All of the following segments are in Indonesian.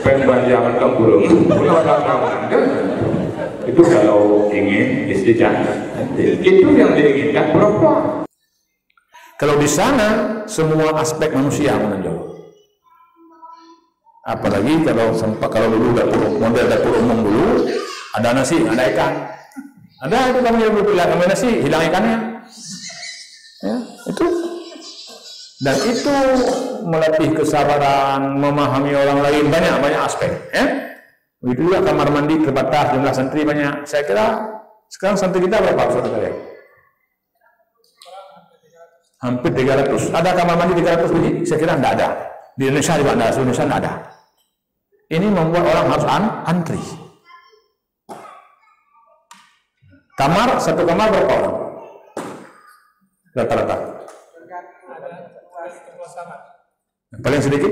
Penpanjangan ke burung, itu kalau ingin istri cantik, itu yang diinginkan perempuan. Kalau di sana semua aspek manusia menonjol. Apalagi kalau dulu model dapur umum dulu, ada nasi, ada ikan, ada itu kamu yang berpilihan ambil nasi, hilang ikannya, ya itu. Dan itu melatih kesabaran, memahami orang lain, banyak aspek. Begitu juga kamar mandi terbatas, jumlah santri banyak. Saya kira sekarang santri kita berapa saudara? Hampir 300. Ada kamar mandi 300 biji? Saya kira tidak ada. Di Indonesia juga ada, di Indonesia tidak ada. Ini membuat orang harus antri. Satu kamar berapa orang? Rata-rata. Paling sedikit?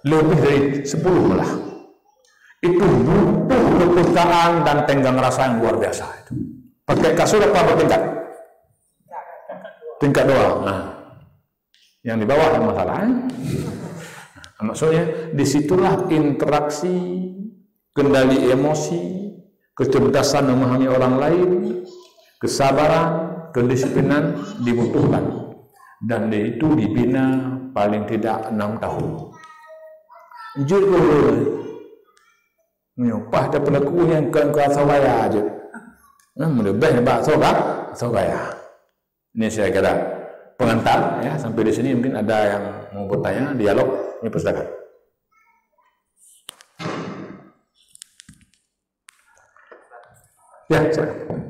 Lebih dari 10 malah. Itu butuh kepekaan dan tenggang rasa yang luar biasa itu. Pakai kasur apa bertingkat? Tingkat doang. Yang di bawah ada masalah. Maksudnya disitulah interaksi, kendali emosi, kecerdasan memahami orang lain, kesabaran, kedisiplinan dibutuhkan. Dan itu dibina paling tidak 6 tahun. Jujur, nyopah ada pelaku yang ke Surabaya aja. Lebih bakso Surabaya. Ini saya kira pengantar ya, sampai di sini mungkin ada yang mau bertanya, dialog, ini persilakan. Ya, silakan.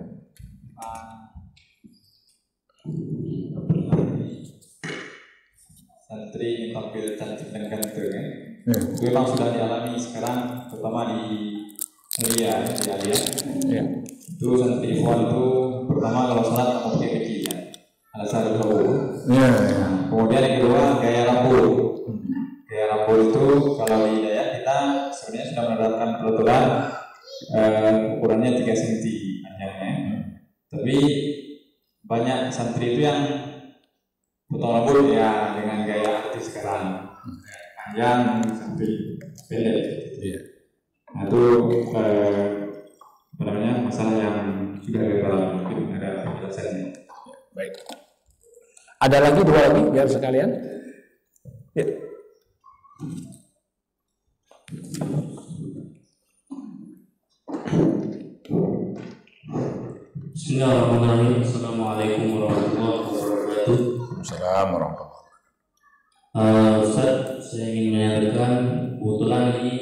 Santri yang tampil cantik dan ganteng ya. Itu memang sudah dialami sekarang, terutama di Alia, di Alia. Ya. Itu santri ikhwan itu pertama kalau sholat nggak pakai peci ya, ada sarung dulu. Ya. Kemudian yang kedua gaya rambut. Gaya rambut itu kalau di Hidayat kita sebenarnya sudah menerapkan peraturan ukurannya 3 cm panjangnya. Tapi banyak santri itu yang potong rambut ya dengan gaya artis sekarang, panjang sampai pendek. Iya. Nah itu masalah yang sudah kita mungkin ada penjelasannya. Baik. Ada lagi 2 lagi biar sekalian. Ya. Bismillahirrahmanirrahim. Assalamualaikum warahmatullahi wabarakatuh. Assalamualaikum warahmatullahi wabarakatuh. Ustaz, saya ingin menyampaikan kebetulan ini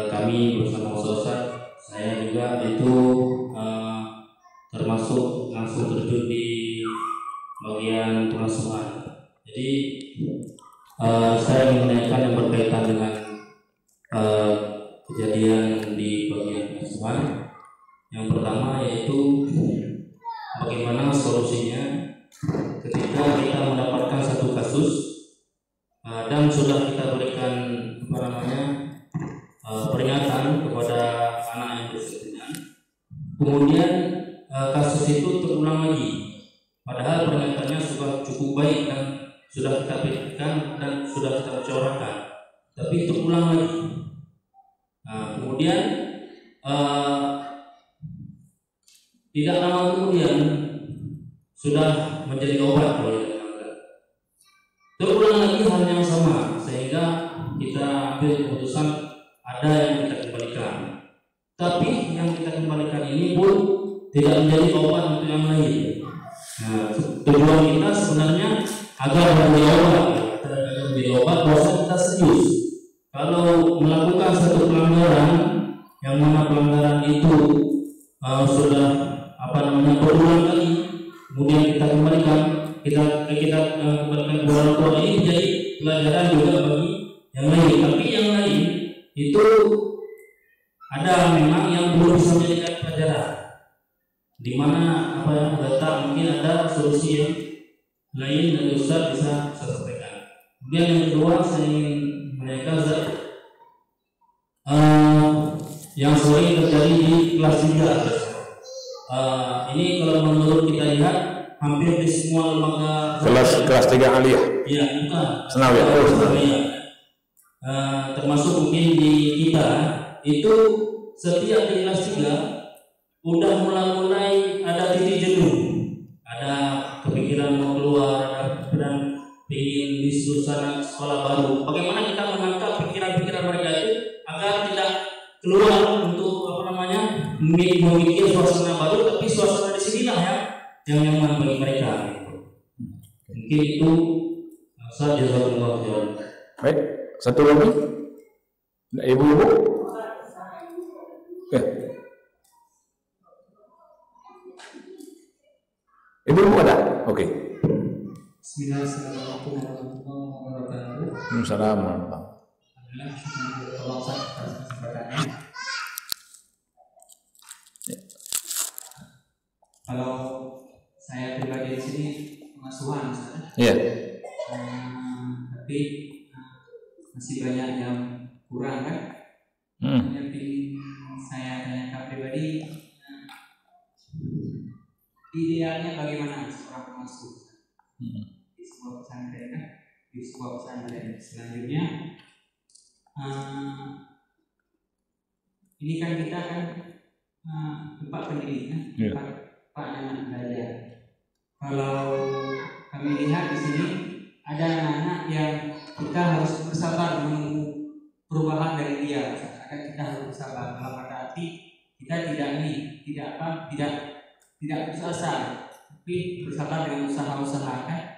kami bersama Ustaz, saya juga itu termasuk langsung terjun di bagian pengasuhan. Jadi saya ingin menanyakan yang berkaitan dengan kejadian di bagian pengasuhan. Yang pertama yaitu bagaimana solusinya ketika kita mendapatkan satu kasus dan sudah kita berikan peringatan kepada anak yang bersangkutan, kemudian kasus itu terulang lagi, padahal peringatannya sudah cukup baik dan sudah kita berikan dan sudah kita bicarakan, tapi terulang lagi. Kemudian tidak lama kemudian sudah menjadi obat kalau kita anggap. Terulang lagi hal yang sama sehingga kita ambil keputusan ada yang kita kembalikan. Tapi yang kita kembalikan ini pun tidak menjadi obat untuk yang lain. Nah, tujuan kita sebenarnya agar menjadi obat bahwa kita serius. Kalau melakukan satu pelanggaran yang mana pelanggaran itu sudah berulang kali, kemudian kita kembalikan, kita kembalikan ke orang tua, ini menjadi pelajaran juga bagi yang lain. Tapi yang lain itu ada memang yang belum bisa menjadikan pelajaran, di mana mungkin ada solusi yang lain dan Ustaz bisa sampaikan. Kemudian yang kedua saya ingin menanyakan yang sering terjadi di kelas 3. Ini kalau menurut kita lihat hampir di semua lembaga Kelas 3 aliyah. Iya, bukan. Senawiyah. Oh, senawiyah. Termasuk mungkin di kita itu setiap di kelas 3 udah mulai ada titik jenuh, ada kepikiran mau keluar, ada kepikiran ingin di suasana sekolah baru. Bagaimana kita menangkap pikiran-pikiran mereka itu agar tidak keluar untuk memikir suasana baru, tapi suasana di sinilah yang nyaman bagi mereka. Mungkin itu saja jawaban. Baik, satu lagi, ibu-ibu. Ibu-ibu ada? Oke. Bismillahirrahmanirrahim. Assalamualaikum. Kalau saya pribadi di sini pengasuhan, Iya. Tapi masih banyak yang kurang kan? Yang ingin saya tanyakan pribadi, idealnya bagaimana seorang pengasuh di sebuah pesantren kan? Di sebuah pesantren selanjutnya, ini kan kita kan tempat pendidikan, tempat anak belajar. Kalau kami lihat di sini ada anak-anak yang kita harus bersabar menunggu perubahan dari dia. Kita harus bersabar. Dalam kata arti kita tidak putus asa, tapi bersabar dengan usaha-usaha kan.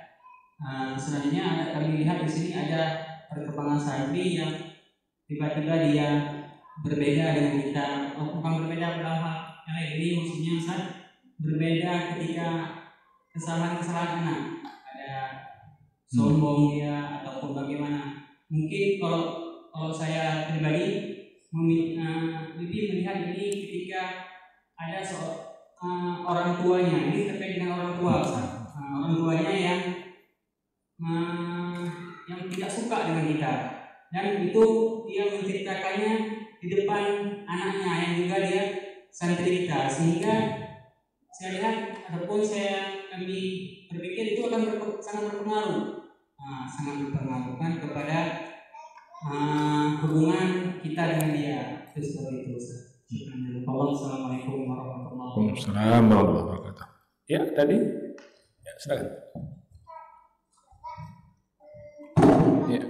Selanjutnya kami lihat di sini ada perkembangan santri yang tiba-tiba dia berbeda dengan kita, bukan berbeda dalam hal yang lain. Ini maksudnya berbeda ketika kesalahan anak, ada sombong dia ataupun bagaimana. Mungkin kalau saya pribadi lebih melihat ini ketika ada orang tuanya, ini terkait dengan orang tua, orang tuanya yang tidak suka dengan kita, dan itu dia menceritakannya di depan anaknya yang juga dia santri kita, sehingga saya lihat ataupun kami berpikir itu akan sangat berpengaruh kan kepada hubungan kita dengan dia. Itu seperti itu. Assalamualaikum warahmatullahi wabarakatuh. Ya, tadi. Ya, silakan. Ya.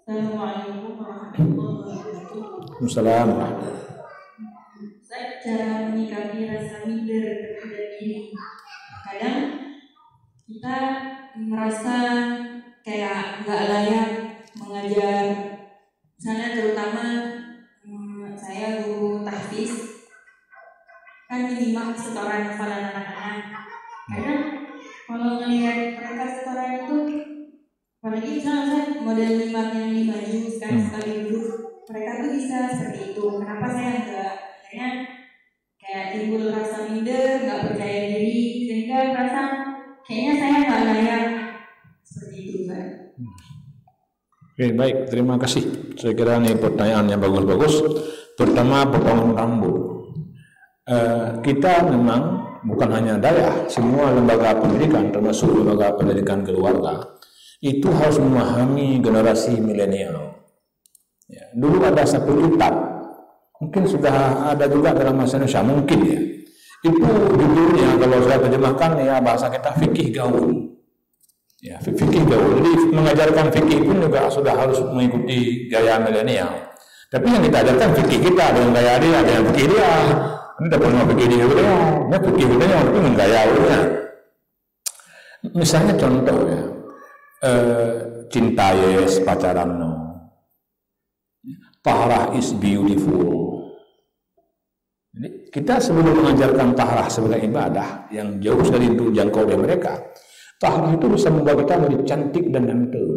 Assalamualaikum warahmatullahi wabarakatuh. Assalamualaikum. Cara menyikapi rasa minder terhadap diri. Kadang kita merasa kayak nggak layak mengajar. Misalnya terutama saya guru tahfiz, kan minimal setoran hafalan anak-anak. Kadang kalau melihat mereka setoran itu, apalagi misalnya model 5 juz kan sekali duduk, mereka tuh bisa seperti itu. Kenapa saya enggak? Akhirnya kayak timbul rasa minder, nggak percaya diri, sehingga merasa kayaknya saya nggak layak seperti itu, Pak. Oke, baik, terima kasih. Saya kira ini pertanyaan yang bagus-bagus. Pertama, potongan rambut. Kita memang bukan hanya Dayah, semua lembaga pendidikan, termasuk lembaga pendidikan keluarga, itu harus memahami generasi milenial. Ya, dulu ada satu kitab, mungkin sudah ada juga dalam bahasa Indonesia, mungkin ya. Itu judulnya kalau saya terjemahkan ya bahasa kita fikih gaul. Ya, fikih gaul. Jadi mengajarkan fikih pun juga sudah harus mengikuti gaya milenial. Tapi yang kita ajarkan fikih kita dengan gaya dia, ada yang fikih dia. Ini tak pernah fikih dia, ini fikih dia itu dengan gaya dia. Misalnya contoh ya, cinta yes pacaran no, tahrah is beautiful. Jadi kita sebelum mengajarkan tahrah sebagai ibadah yang jauh sekali untuk jangkau oleh mereka, tahrah itu bisa membuat kita menjadi cantik dan ganteng.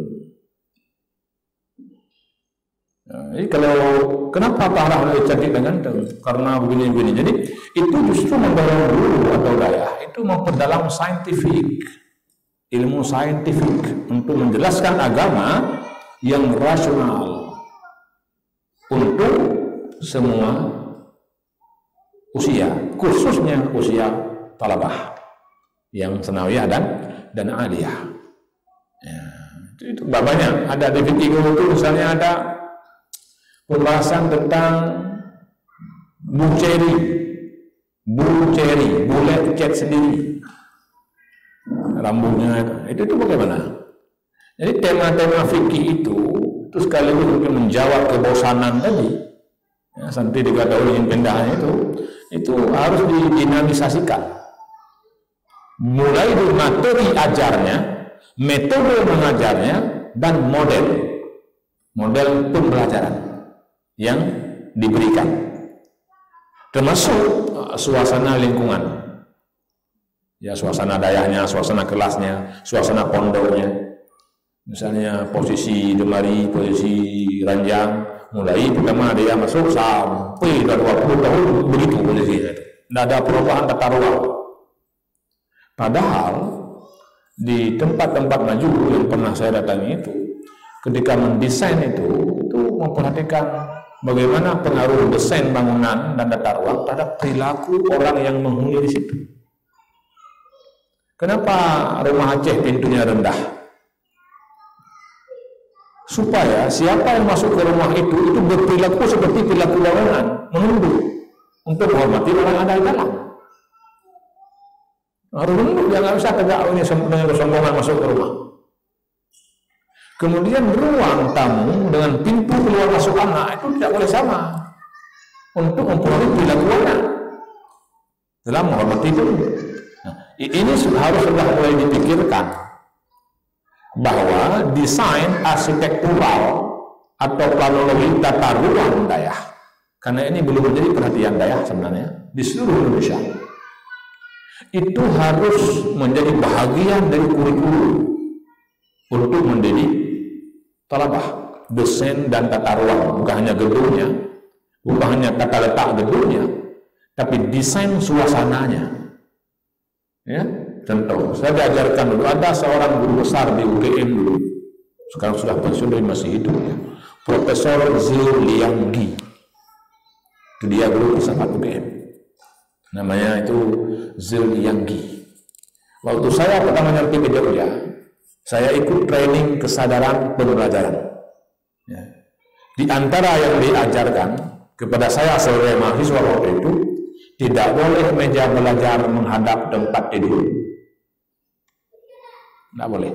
Nah, jadi kalau kenapa tahrah menjadi cantik dan ganteng? Karena begini-begini. Jadi itu justru mendorong guru atau Dayah itu memperdalam ilmu saintifik untuk menjelaskan agama yang rasional untuk semua usia, khususnya usia talabah yang sanawiyah dan aliyah. Ya, itu babanya ada di fikih itu, misalnya ada pembahasan tentang buceri, boleh cat sendiri rambutnya, itu bagaimana? Jadi tema-tema fikih itu sekaligus untuk menjawab kebosanan tadi, ya, sampai dikatakan pendahnya itu harus didinamisasikan, mulai dari materi ajarnya, metode mengajarnya, dan model pembelajaran yang diberikan, termasuk suasana lingkungan, ya, suasana dayahnya, suasana kelasnya, suasana pondoknya. Misalnya posisi lemari, posisi ranjang, mulai pertama dia masuk sampai 20 tahun begitu posisinya, tidak ada perubahan tata ruang. Padahal di tempat-tempat maju yang pernah saya datangi itu, ketika mendesain itu memperhatikan bagaimana pengaruh desain bangunan dan tata ruang terhadap perilaku orang yang menghuni di situ. Kenapa rumah Aceh pintunya rendah? Supaya siapa yang masuk ke rumah itu berperilaku seperti perilaku bangunan, menunduk untuk menghormati orang yang ada di dalam. Harus menunduk, jangan bisa tegak ini dengan kesombongan masuk ke rumah. Kemudian ruang tamu dengan pintu keluar masuk anak itu tidak boleh sama untuk mempengaruhi perilaku anak dalam menghormati itu. Nah, ini harus sudah mulai dipikirkan bahwa desain arsitektural atau planologi tata ruang dayah, karena ini belum menjadi perhatian dayah sebenarnya di seluruh Indonesia, itu harus menjadi bahagian dari kurikulum untuk mendidik talabah. Desain dan tata ruang, bukan hanya gedungnya, bukan hanya tata letak gedungnya, tapi desain suasananya, ya. Contoh, saya diajarkan dulu, ada seorang guru besar di UGM dulu, sekarang sudah pensiun tapi masih hidup, ya, Profesor Zilianggi. Itu dia guru filsafat UGM, namanya itu Zilianggi. Waktu saya pertama nyampe ke Jogja, saya ikut training kesadaran pembelajaran, ya. Di antara yang diajarkan kepada saya sebagai mahasiswa waktu itu, tidak boleh meja belajar menghadap tempat tidur. Tidak boleh.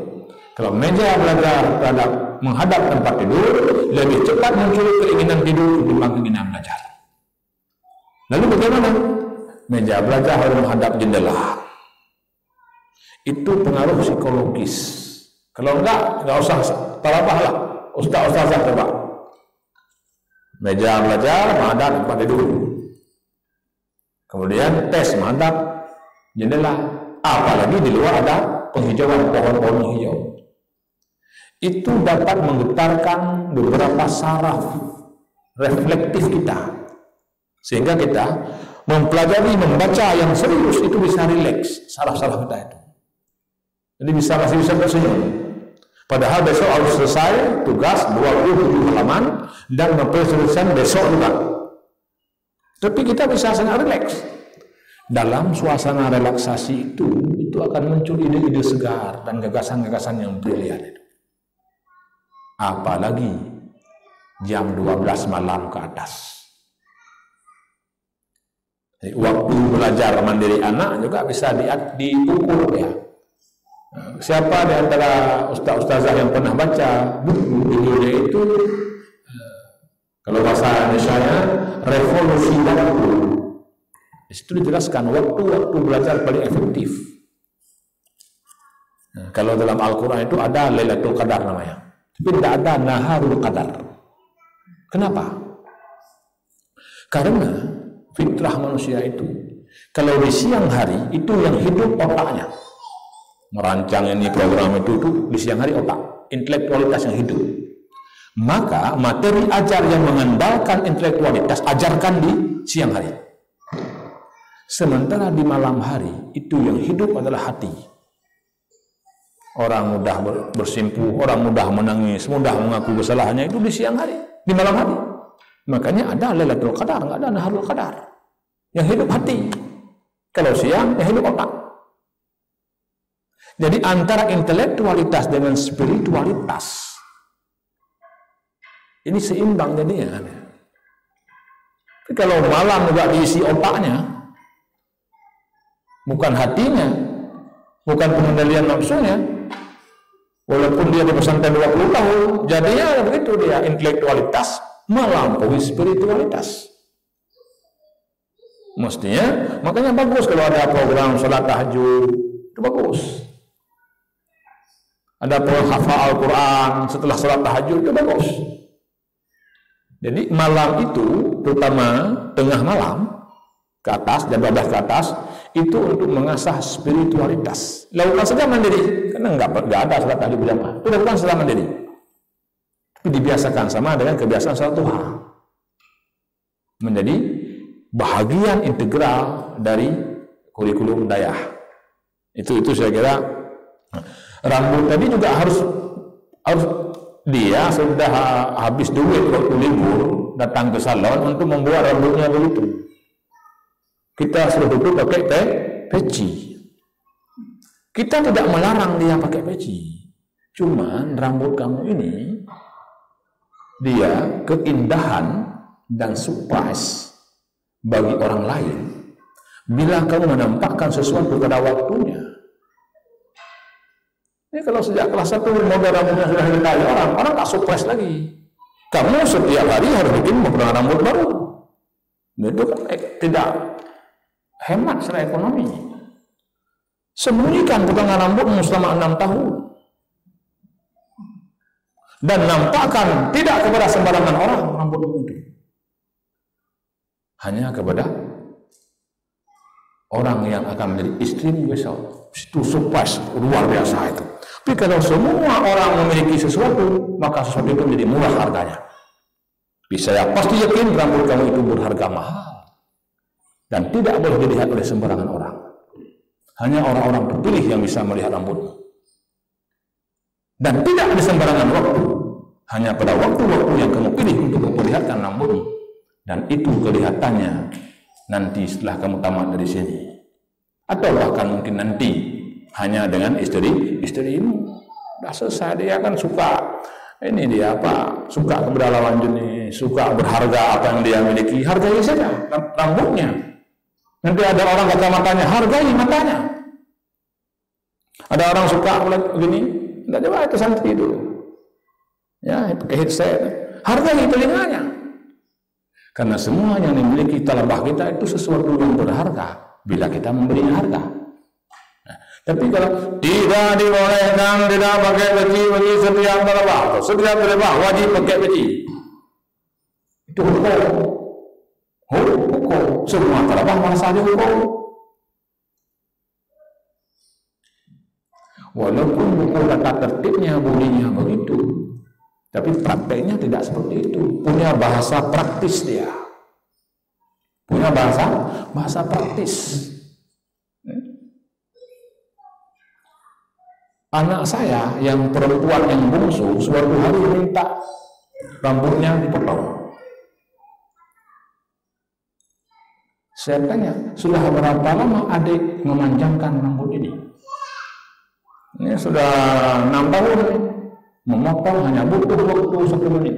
Kalau meja belajar menghadap tempat tidur, lebih cepat muncul keinginan tidur ketimbang keinginan belajar. Lalu bagaimana? Meja belajar harus menghadap jendela. Itu pengaruh psikologis. Kalau enggak usah talabah lah, ustaz-ustazah coba. Meja belajar menghadap tempat tidur. Kemudian tes menghadap jendela. Apalagi di luar ada penghijauan, pohon-pohon hijau. Itu dapat menggetarkan beberapa saraf reflektif kita, sehingga kita mempelajari, membaca yang serius itu bisa rileks saraf-saraf kita itu. Jadi masih bisa tersenyum. Padahal besok harus selesai tugas 27 halaman dan memperselesaikan besok juga. Tapi kita bisa sangat rileks. Dalam suasana relaksasi itu akan muncul ide-ide segar dan gagasan-gagasan yang brilian itu. Apalagi jam 12 malam ke atas. Jadi, waktu belajar mandiri anak juga bisa diukur ya. Siapa di antara ustaz-ustazah yang pernah baca buku dia itu, kalau bahasa Indonesia-nya revolusi waktu. Di situ dijelaskan waktu belajar paling efektif. Nah, kalau dalam Al-Quran itu ada Lailatul Qadar namanya, tapi tidak ada Naharul Qadar. Kenapa? Karena fitrah manusia itu, kalau di siang hari itu yang hidup otaknya, merancang ini program itu di siang hari otak, intelektualitas yang hidup. Maka materi ajar yang mengandalkan intelektualitas ajarkan di siang hari. Sementara di malam hari itu yang hidup adalah hati. Orang mudah bersimpuh, orang mudah menangis, mudah mengaku kesalahannya itu di siang hari, di malam hari. Makanya ada Lailatul Qadar, nggak ada Naharul Qadar. yang hidup hati. Kalau siang, yang hidup otak. Jadi antara intelektualitas dengan spiritualitas ini seimbang jadinya. Tapi kalau malam juga diisi otaknya, bukan hatinya, bukan pengendalian nafsunya, walaupun dia di pesantren 20 tahun, jadinya begitu dia, intelektualitas melampaui spiritualitas. Mestinya, makanya bagus kalau ada program sholat tahajud, itu bagus. Ada program hafal Al-Quran setelah sholat tahajud, itu bagus. Jadi malam itu, terutama tengah malam ke atas, jam 12 ke atas, itu untuk mengasah spiritualitas. Lakukan saja mandiri, karena enggak ada sholat tahajud berjamaah. Itu lakukan secara mandiri. Tapi dibiasakan sama dengan kebiasaan sholat duha. Menjadi bahagian integral dari kurikulum dayah. Itu saya kira. Rambut tadi juga harus dia sudah habis duit waktu libur datang ke salon untuk membuat rambutnya begitu. Kita sudah duduk pakai peci. Kita tidak melarang dia pakai peci. Cuman rambut kamu ini dia keindahan dan surprise bagi orang lain bila kamu menampakkan sesuatu pada waktunya. Ini kalau sejak kelas 1 model rambutnya sudah ditarik orang tak surprise lagi. Kamu setiap hari harus bikin potongan rambut baru. Itu kan tidak hemat secara ekonomi. Sembunyikan potongan rambutmu selama 6 tahun. Dan nampakkan tidak kepada sembarangan orang rambutmu itu. Hanya kepada orang yang akan menjadi istrimu besok. Itu surprise luar biasa itu. Tapi kalau semua orang memiliki sesuatu, maka sesuatu itu menjadi murah harganya. Saya pasti yakin rambut kamu itu berharga mahal dan tidak boleh dilihat oleh sembarangan orang. Hanya orang-orang terpilih yang bisa melihat rambutmu. Dan tidak ada sembarangan waktu. Hanya pada waktu-waktu yang kamu pilih untuk memperlihatkan rambutmu. Dan itu kelihatannya nanti setelah kamu tamat dari sini. Atau bahkan mungkin nanti hanya dengan istrimu. Sudah selesai, dia kan suka ini dia apa? Suka kepada lawan jenis, suka berharga apa yang dia miliki, hargai saja rambutnya. Nanti ada orang kacamatanya, hargai matanya. Ada orang suka begini, tidak coba itu santri itu. Ya, pakai headset, hargai telinganya. Karena semua yang dimiliki talabah kita itu sesuatu yang berharga bila kita memberinya harga. Nah, tapi kalau tidak dibolehkan, tidak pakai peci bagi setiap talabah, setiap talabah wajib pakai peci. Itu hukum. Semua talabah merasa ada hukum. Walaupun buku tata tertibnya bunyinya begitu, tapi prakteknya tidak seperti itu. Punya bahasa praktis dia. Punya bahasa praktis. Anak saya yang perempuan yang bungsu suatu hari minta rambutnya dipotong. Saya tanya, sudah berapa lama adik memanjangkan rambut ini? Ini sudah 6 tahun. Memotong hanya butuh waktu 1 menit.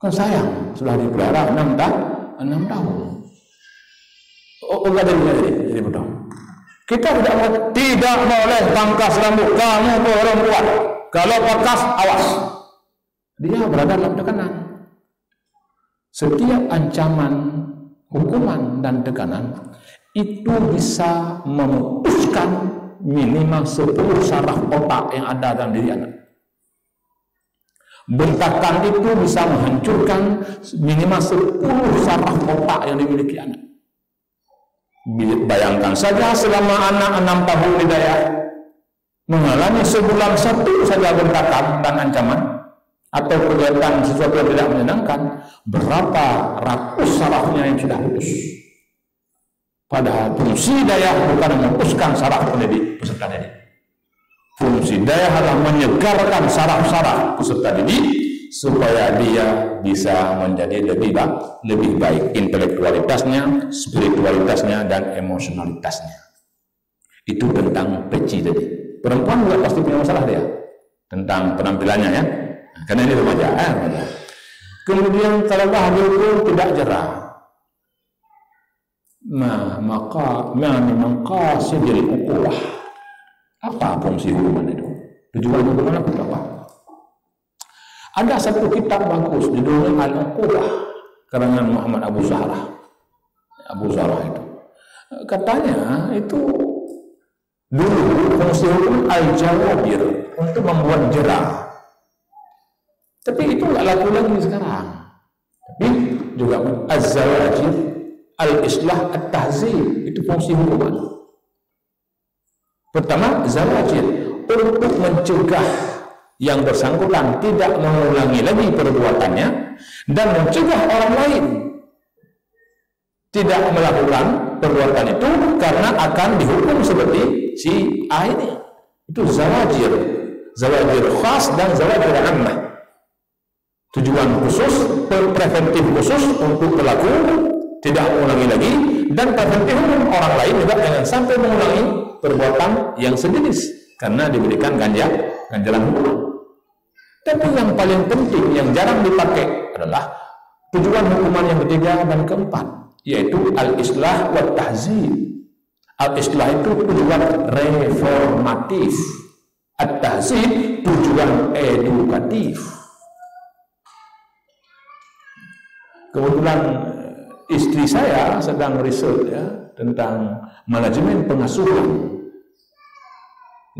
Kan sayang, sudah dipelihara 6 tahun. Enggak jadi potong. Kita tidak boleh pangkas rambut. Kamu perempuan, kalau pangkas awas. Dia berada dalam tekanan. Setiap ancaman, hukuman dan tekanan itu bisa memutuskan minimal 10 saraf otak yang ada dalam diri anak. Bentakan itu bisa menghancurkan minimal 10 saraf otak yang dimiliki anak. Bayangkan saja selama anak 6 tahun hidayah mengalami sebulan 1 saja bentakan dan ancaman atau kegiatan sesuatu yang tidak menyenangkan, berapa ratus sarafnya yang sudah putus. Padahal fungsi daya bukan memutuskan saraf peserta didik. Fungsi daya adalah menyegarkan saraf-saraf peserta didik supaya dia bisa menjadi lebih baik intelektualitasnya, spiritualitasnya, dan emosionalitasnya. Itu tentang peci tadi. Perempuan juga pasti punya masalah dia tentang penampilannya ya, karena ini remaja. Kemudian kalau diukur tidak jerah, maka sidil ukulah. Apa fungsi hukuman itu? Tujuan hukuman apa? Ada satu kitab bagus judulnya Al-Uqubah karangan Muhammad Abu Zahra itu. Katanya itu dulu fungsi hukum al-jawabir untuk membuat jerah. Tapi itu nggak laku lagi sekarang. Tapi juga az-zawajir, al-islah, at-tahzib itu fungsi hukuman. Pertama, zawajir untuk mencegah yang bersangkutan tidak mengulangi lagi perbuatannya dan mencegah orang lain tidak melakukan perbuatan itu karena akan dihukum seperti si A ini. Itu zawajir khas dan zawajir ammah. Tujuan khusus, preventif khusus untuk pelaku tidak mengulangi lagi, dan preventif orang lain juga jangan sampai mengulangi perbuatan yang sejenis karena diberikan ganjaran hukuman. Tapi yang paling penting yang jarang dipakai adalah tujuan hukuman yang ketiga dan keempat, yaitu al-islah wa tahzib. Al-islah itu tujuan reformatif, at-tahzib tujuan edukatif. Kebetulan istri saya sedang riset ya tentang manajemen pengasuhan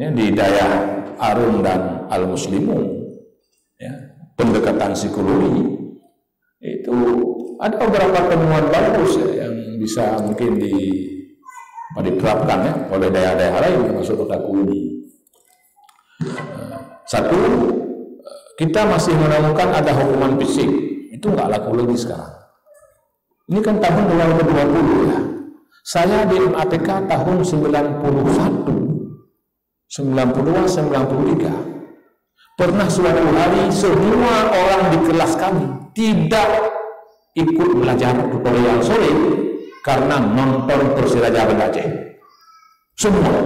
ya, di daerah Arun dan Al-Muslimun ya, pendekatan psikologi itu ada beberapa temuan bagus ya, yang bisa mungkin diterapkan ya, oleh daerah-daerah lain termasuk Kotaku ini. Satu, kita masih menemukan ada hukuman fisik, itu nggak laku lagi sekarang. Ini kan tahun 2020 ya. Saya di MATK tahun 91, 92, 93. Pernah suatu hari semua orang di kelas kami tidak ikut belajar tutorial sore karena nonton Persiraja Banda Aceh. Semua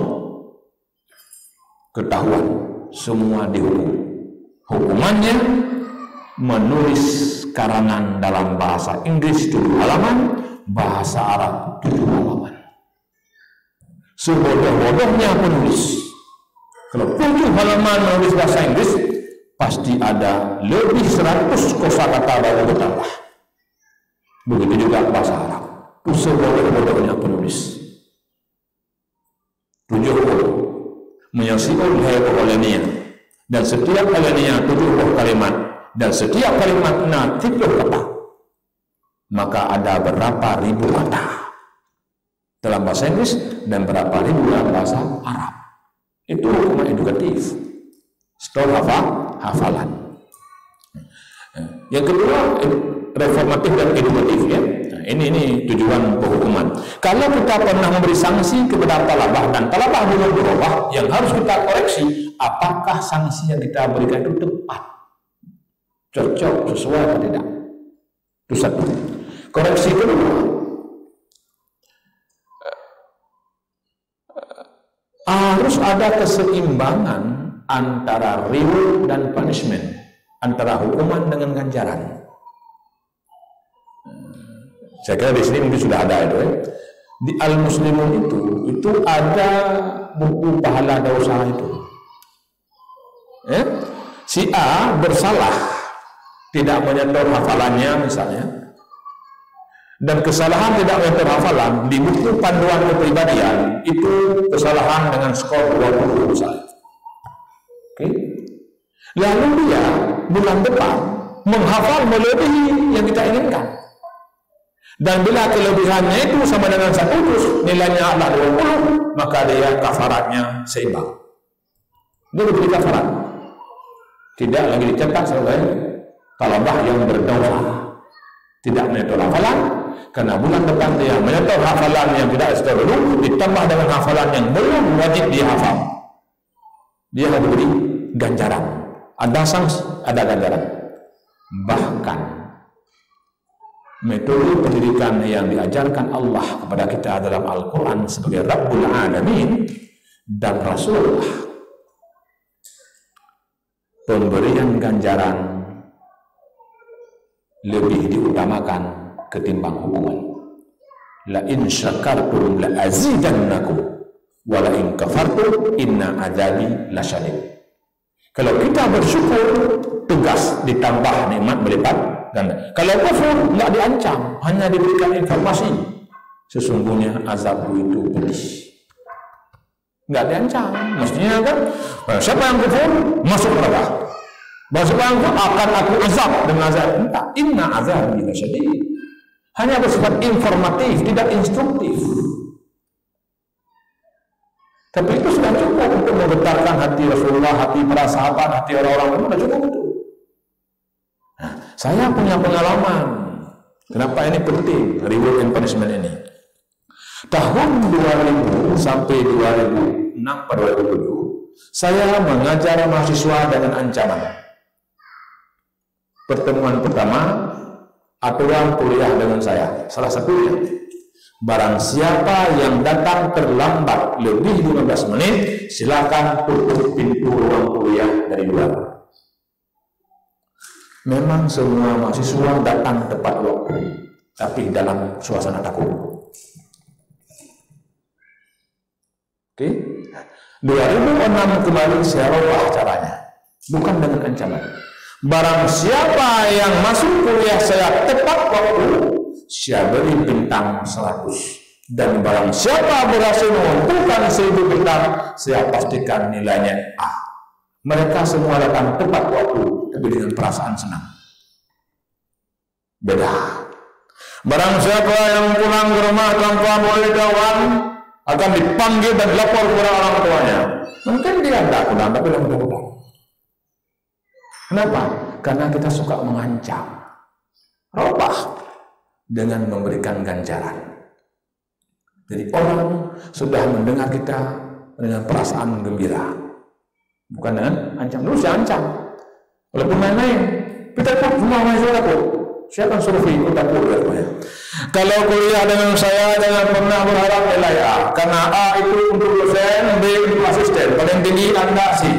ketahuan, semua dihukum. Hukumannya menulis karangan dalam bahasa Inggris 7 halaman, bahasa Arab 7 halaman. Sebodoh-bodohnya penulis. Kalau 7 halaman menulis bahasa Inggris, pasti ada lebih 100 kosakata baru bertambah. Begitu juga bahasa Arab. Itu sebodoh-bodohnya penulis. 7 menyelesaikan hal-halnya, dan setiap halnya 70 kalimat, dan setiap kalimatnya 30 kata. Maka ada berapa ribu kata dalam bahasa Inggris dan berapa ribu dalam bahasa Arab. Itu hukuman edukatif. Setor hafalan. Yang kedua, reformatif dan edukatif ya. Nah, ini tujuan penghukuman. Kalau kita pernah memberi sanksi kepada talabah dan talabah belum berubah, yang harus kita koreksi, apakah sanksi yang kita berikan itu tepat, cocok, sesuai atau tidak. Itu satu. Koreksi kedua, harus ada keseimbangan antara reward dan punishment, antara hukuman dengan ganjaran. Saya kira di sini mungkin sudah ada itu ya. Di Al-Muslimun itu ada buku pahala dosa itu. Ya? Si A bersalah, tidak menyetor hafalannya misalnya, dan kesalahan tidak menyetor hafalan di buku panduan kepribadian itu kesalahan dengan skor 20 misalnya. Oke. Lalu dia bulan depan menghafal melebihi yang kita inginkan, dan bila kelebihannya itu sama dengan 1 juz, nilainya adalah 20, maka dia kafaratnya seimbang. Dia diberi kafarat, tidak lagi dicetak sebagai talabah yang berdosa, tidak menyetor hafalan, karena bulan depan dia menyetor hafalan yang tidak setor dulu, ditambah dengan hafalan yang belum wajib dihafal, dia harus diberi ganjaran. Ada sanksi, ada ganjaran. Bahkan metode pendidikan yang diajarkan Allah kepada kita dalam Al-Quran sebagai Rabbul Alamin dan Rasulullah, pemberian ganjaran lebih diutamakan ketimbang hukuman. La in syakartum la azidannakum wa la in kafartum inna adzabi lasyadid. Kalau kita bersyukur, tugas ditambah nikmat berlipat ganda. Kalau kufur, tidak diancam, hanya diberikan informasi. Sesungguhnya azabku itu pedih. Tidak diancam. Mestinya kan, siapa yang kufur, masuk neraka. Siapa yang kufur, akan aku azab dengan azab. Entah, inna azabi lasyadid. Hanya bersifat informatif, tidak instruktif. Tapi itu sudah cukup untuk menggetarkan hati Rasulullah, hati para sahabat, hati orang-orang itu sudah cukup itu. Nah, saya punya pengalaman. Kenapa ini penting, reward and punishment ini? Tahun 2000 sampai 2006 pada 2007, saya mengajar mahasiswa dengan ancaman. Pertemuan pertama, aturan kuliah dengan saya. Salah satunya, barang siapa yang datang terlambat lebih 15 menit, silakan tutup pintu ruang kuliah dari luar. Memang semua mahasiswa datang tepat waktu, tapi dalam suasana takut. Oke? 2006 kemarin saya rubah caranya, bukan dengan ancaman. Barang siapa yang masuk kuliah saya tepat waktu, saya beri bintang 100. Dan barang siapa berhasil mengumpulkan 1000 bintang, saya pastikan nilainya A. Mereka semua datang tepat waktu, tapi dengan perasaan senang. Beda. Barang siapa yang pulang ke rumah tanpa pemberitahuan, akan dipanggil dan lapor kepada orang tuanya. Mungkin dia tidak pulang, tapi dia pulang. Kenapa? Karena kita suka mengancam. Robah dengan memberikan ganjaran. Jadi orang sudah mendengar kita dengan perasaan gembira, bukan dengan ancam. Dulu saya ancam, walaupun main-main. Kita pun semua mahasiswa takut. Saya akan survei ikut takut. Kalau kuliah dengan saya jangan pernah berharap nilai A, karena A itu untuk dosen, B untuk asisten. Paling tinggi Anda sih.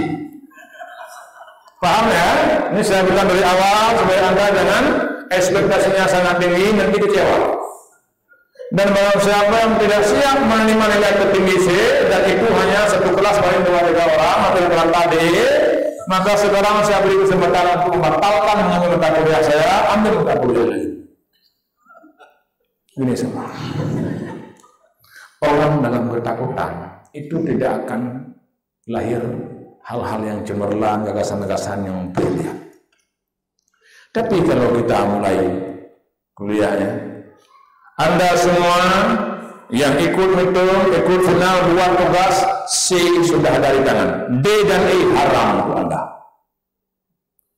Paham ya? Ini saya bilang dari awal supaya Anda jangan ekspektasinya sangat tinggi, nanti kecewa. Dan barang siapa yang tidak siap menerima nilai tertinggi C, dan itu hanya satu kelas paling 2-3 orang atau kelas tadi, maka sekarang saya beri kesempatan untuk membatalkan mengambil mata kuliah saya, ambil mata kuliah lagi. Ini semua. Orang dalam ketakutan itu tidak akan lahir hal-hal yang cemerlang, gagasan-gagasan yang brilian. Tapi kalau kita mulai kuliahnya, Anda semua yang ikut hitung, ikut final, buat tugas, C sudah ada di tangan. D dan E haram untuk Anda.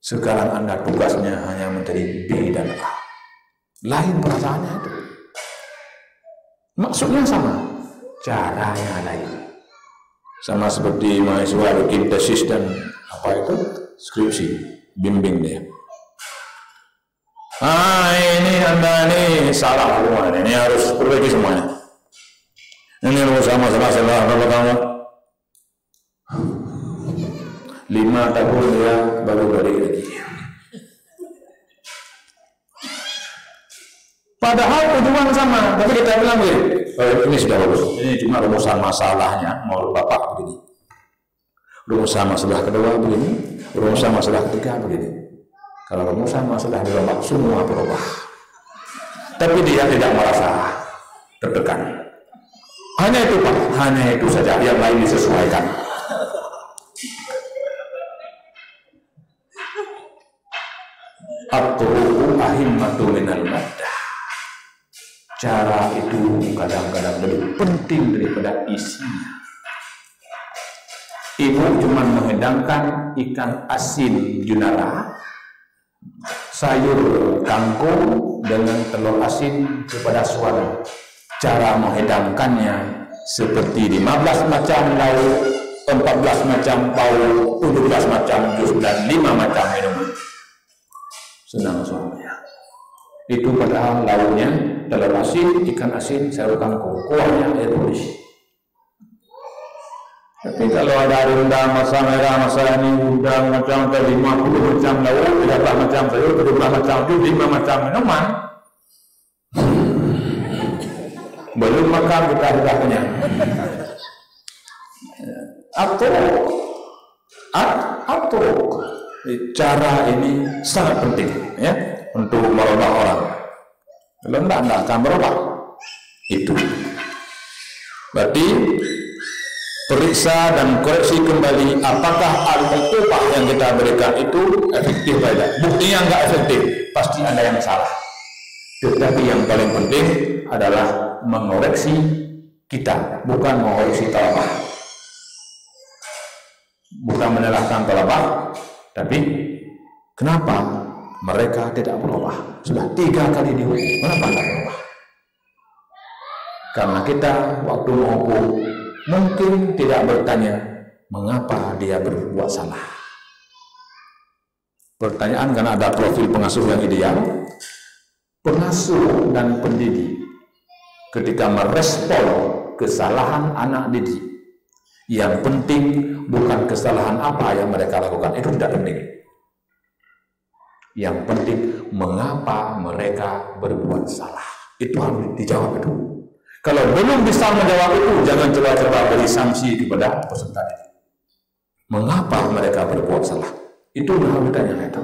Sekarang Anda tugasnya hanya menjadi B dan A. Lain perasaannya itu. Maksudnya sama, caranya lain. Sama seperti mahasiswa bikin tesis dan apa itu skripsi, bimbing dia. Ini Anda ini salah semua, ini harus perbaiki semuanya. Ini rumus masalah berapa kamu? 5 tahun dia baru balik lagi. Padahal tujuan sama, tapi kita bilang ini sudah bagus. Ini cuma rumusan masalahnya, mau Bapak begini. Rumusan masalah kedua begini, rumusan masalah ketiga begini. Kalau rumusan masalah dirombak, semua berubah. Tapi dia tidak merasa tertekan. Hanya itu Pak, hanya itu saja, yang lain disesuaikan. At-turuqu ahimmatu minal maddah. Cara itu kadang-kadang lebih penting daripada isinya. Ibu cuma menghidangkan ikan asin junara, sayur kangkung dengan telur asin kepada suami. Cara menghidangkannya seperti 15 macam lauk, 14 macam pauk, 17 macam jus dan 5 macam minuman. senang suaminya. Itu padahal lauknya telur asin, ikan asin, sayur kangkung, kuahnya air putih. Tapi kalau ada rendang, masa merah, masa ini udang macam 50 macam lauk, 30 macam sayur, 17 macam itu, 5 macam minuman. Belum makan kita sudah kenyang. Atau cara ini sangat penting ya untuk merubah orang. Kalau tidak akan berubah. Itu berarti periksa dan koreksi kembali apakah al-uqubah yang kita berikan itu efektif atau tidak. Buktinya enggak efektif, pasti ada yang salah. Tetapi yang paling penting adalah mengoreksi kita, bukan mengoreksi talabah. Bukan menyalahkan talabah, tapi kenapa mereka tidak berubah? Sudah 3 kali dihukum, kenapa tidak berubah? Karena kita waktu menghukum mungkin tidak bertanya mengapa dia berbuat salah. Pertanyaan karena ada profil pengasuh yang ideal. Pengasuh dan pendidik ketika merespon kesalahan anak didik, yang penting bukan kesalahan apa yang mereka lakukan, itu tidak penting. Yang penting mengapa mereka berbuat salah, itu harus dijawab itu. Kalau belum bisa menjawab itu, jangan coba-coba beri sanksi kepada peserta didik. Mengapa mereka berbuat salah, itu harus ditanya itu.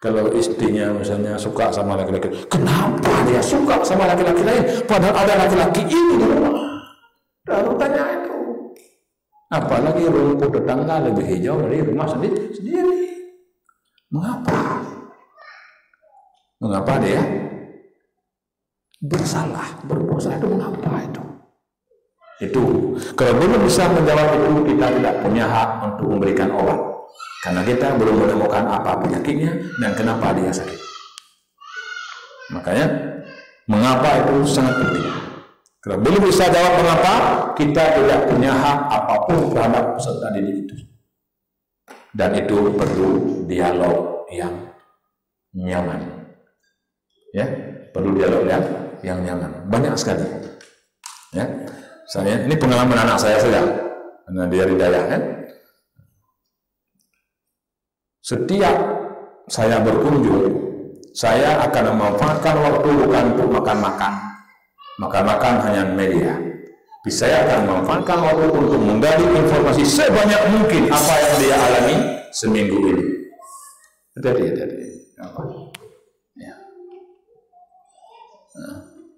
Kalau istrinya misalnya suka sama laki-laki, kenapa dia suka sama laki-laki lain padahal ada laki-laki ini di rumah? Lalu tanya itu. Apalagi rumput tetangga lebih hijau dari rumah sendiri. Mengapa? Mengapa dia bersalah, berbuat salah itu mengapa itu? Itu kalau belum bisa menjawab itu, kita tidak punya hak untuk memberikan obat. Karena kita belum menemukan apa penyakitnya dan kenapa dia sakit. Makanya mengapa itu sangat penting. Kalau belum bisa jawab mengapa, kita tidak punya hak apapun terhadap peserta didik itu. Dan itu perlu dialog yang nyaman. Ya, perlu dialog yang nyaman. Banyak sekali. Ya, misalnya ini pengalaman anak saya saja, karena dia hidayah kan. Setiap saya berkunjung, saya akan memanfaatkan waktu bukan untuk makan-makan. Makan-makan hanya media. Tapi saya akan memanfaatkan waktu untuk menggali informasi sebanyak mungkin apa yang dia alami seminggu ini. Jadi apa? Ya. Nah,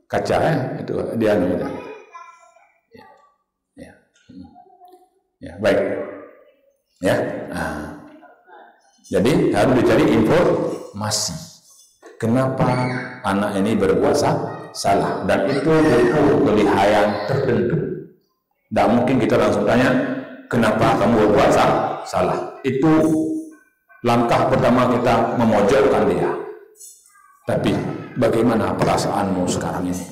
kaca ya, itu dia namanya. Ya, baik. Ya. Nah. Jadi harus dicari informasi. Kenapa anak ini berbuat salah? Dan itu butuh kelihayan tertentu. Tidak mungkin kita langsung tanya, kenapa kamu berbuat salah? Itu langkah pertama kita memojokkan dia. Tapi bagaimana perasaanmu sekarang ini?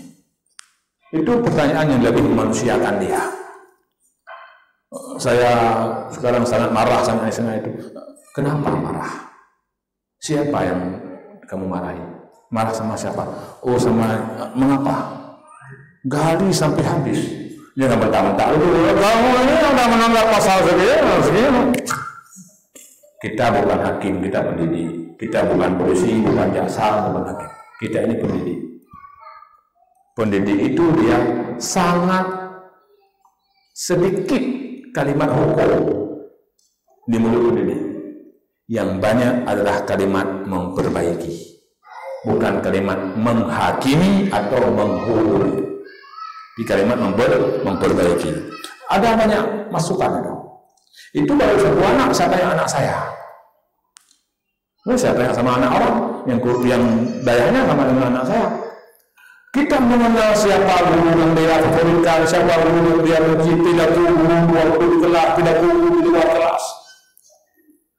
Itu pertanyaan yang lebih memanusiakan dia. Saya sekarang sangat marah sama itu. Kenapa marah? Siapa yang kamu marahi? Marah sama siapa? Oh, sama mengapa? Gali sampai habis. Jangan bertahun-tahun. Kamu ini sudah menanggap pasal segini. Kita bukan hakim, kita pendidik. Kita bukan polisi, bukan jaksa, bukan hakim. Kita ini pendidik. Pendidik itu dia sangat sedikit kalimat hukum di mulut pendidik. Yang banyak adalah kalimat memperbaiki, bukan kalimat menghakimi atau menghukumi. Di kalimat memperbaiki. Ada banyak masukan itu. Itu baru satu anak, saya tanya anak saya. Saya tanya sama anak orang yang dayanya sama dengan anak saya. Kita mengenal siapa guru yang dia favoritkan, siapa guru yang dia benci, tidak guru waktu di kelas, tidak guru di luar kelas.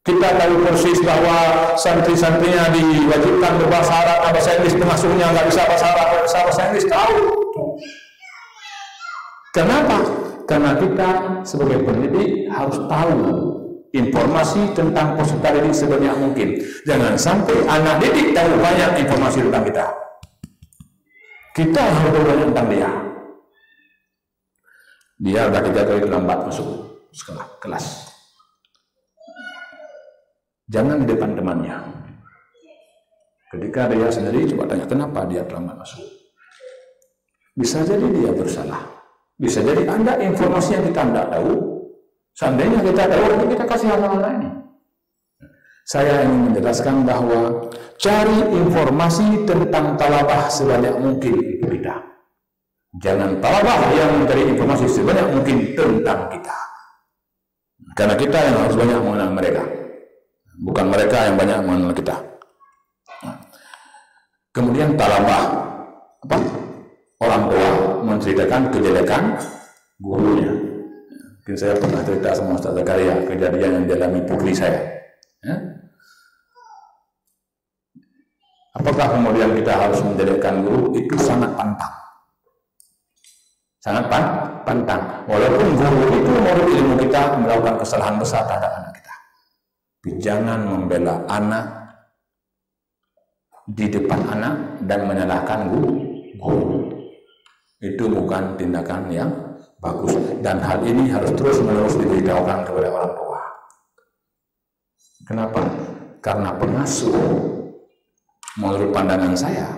Kita tahu persis bahwa santri-santrinya diwajibkan berbahasa Arab dan bahasa Inggris, pengasuhnya nggak bisa bahasa Arab, nggak bisa bahasa Inggris, tahu. Kenapa? Karena kita sebagai pendidik harus tahu informasi tentang peserta didik sebanyak mungkin. Jangan sampai anak didik tahu banyak informasi tentang kita. Kita harus tahu banyak tentang dia. Dia udah 3 kali terlambat masuk sekolah, kelas. Jangan di depan temannya. Ketika dia sendiri, coba tanya kenapa dia terlambat masuk. Bisa jadi dia bersalah. Bisa jadi Anda informasi yang kita tidak tahu. Seandainya kita tahu, nanti kita kasih anak-anak ini. Saya ingin menjelaskan bahwa cari informasi tentang talabah sebanyak mungkin itu kita. Jangan talabah yang mencari informasi sebanyak mungkin tentang kita. Karena kita yang harus banyak mengenal mereka. Bukan mereka yang banyak mengenal kita. Kemudian talabah. Apa? Orang tua menceritakan kejelekan gurunya. Mungkin saya pernah cerita sama Ustaz Zakaria kejadian yang dialami putri saya. Ya? Apakah kemudian kita harus menjelekan guru? Itu sangat pantang. Sangat pantang. Walaupun guru itu menurut ilmu kita melakukan kesalahan besar terhadap anak kita. Tapi jangan membela anak di depan anak dan menyalahkan guru. Itu bukan tindakan yang bagus, dan hal ini harus terus-menerus diberitahukan kepada orang tua. Kenapa? Karena pengasuh, menurut pandangan saya,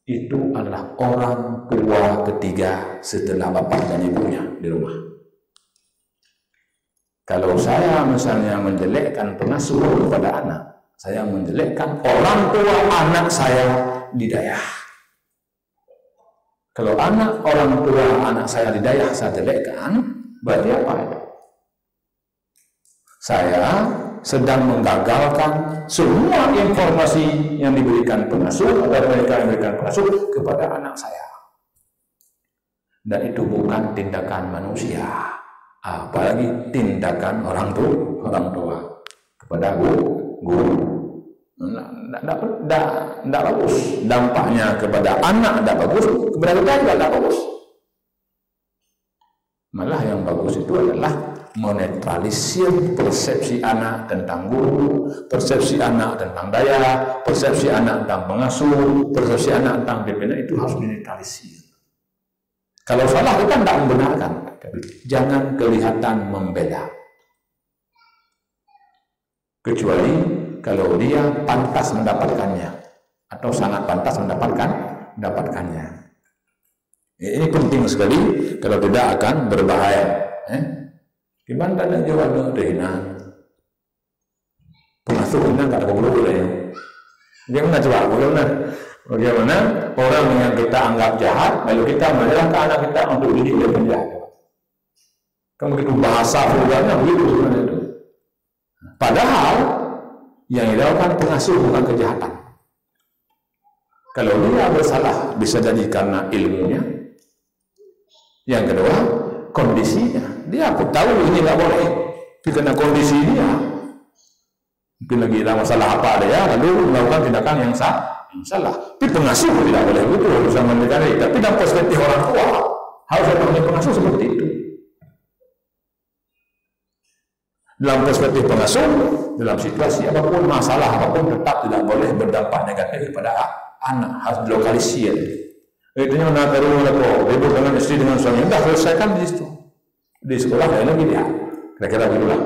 itu adalah orang tua ketiga setelah bapak dan ibunya di rumah. Kalau saya misalnya menjelekkan pengasuh kepada anak, saya menjelekkan orang tua anak saya di dayah. Kalau orang tua anak saya di dayah saya jelekkan, berarti apa itu? Saya sedang menggagalkan semua informasi yang diberikan pengasuh atau mereka yang memberikan pengasuh kepada anak saya. Dan itu bukan tindakan manusia, apalagi tindakan orang tua kepada guru. Tidak bagus. Dampaknya kepada anak tidak bagus, kepada kita juga tidak bagus. Malah yang bagus itu adalah menetralisir persepsi anak tentang guru, persepsi anak tentang daya, persepsi anak tentang pengasuh, persepsi anak tentang pimpinan, itu harus dinetralisir. Kalau salah kita tidak membenarkan, tapi jangan kelihatan membela. Kecuali kalau dia pantas mendapatkannya atau sangat pantas mendapatkannya. Ini penting sekali, kalau tidak akan berbahaya. Gimana ada jawab dengan pengasuh kita nggak ada guru ya? Gimana coba? Bagaimana orang yang kita anggap jahat, lalu kita menyerahkan anak kita untuk didik dia penjahat? Kan begitu bahasa vulgarnya begitu sebenarnya itu. Padahal yang dilakukan pengasuh bukan kejahatan. Kalau dia bersalah bisa jadi karena ilmunya. Yang kedua, kondisinya. Dia aku tahu ini nggak boleh, tapi karena kondisi dia, mungkin lagi ada masalah apa dia, lalu melakukan tindakan yang salah. Tapi pengasuh tidak boleh begitu, bisa mendekati. Tapi dalam perspektif orang tua harus ada pengasuh seperti itu. Dalam perspektif pengasuh, dalam situasi apapun, masalah apapun, tetap tidak boleh berdampak negatif kepada anak, harus dilokalisir. Itu yang ribut dengan istri dengan suami, sudah selesaikan di situ. Di sekolah lain lagi dia, kira-kira begitulah.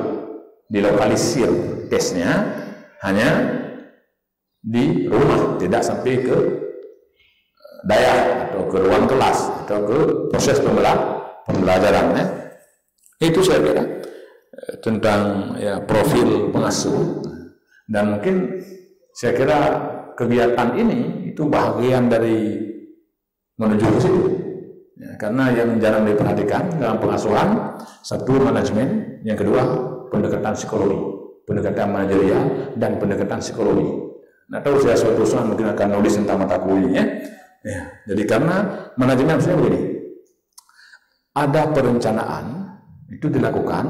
Dilokalisir tesnya hanya di rumah, tidak sampai ke daya atau ke ruang kelas atau ke proses pembelajaran. Itu saya kira tentang profil pengasuh, dan mungkin saya kira kegiatan ini itu bagian dari menuju ke situ. Karena yang jarang diperhatikan dalam pengasuhan, satu manajemen, yang kedua pendekatan psikologi, pendekatan manajerial dan pendekatan psikologi. Nah, tahu saya suatu saat mungkin akan nulis tentang mata kuliah ini ya. Jadi karena manajemen saya begini, ada perencanaan itu dilakukan.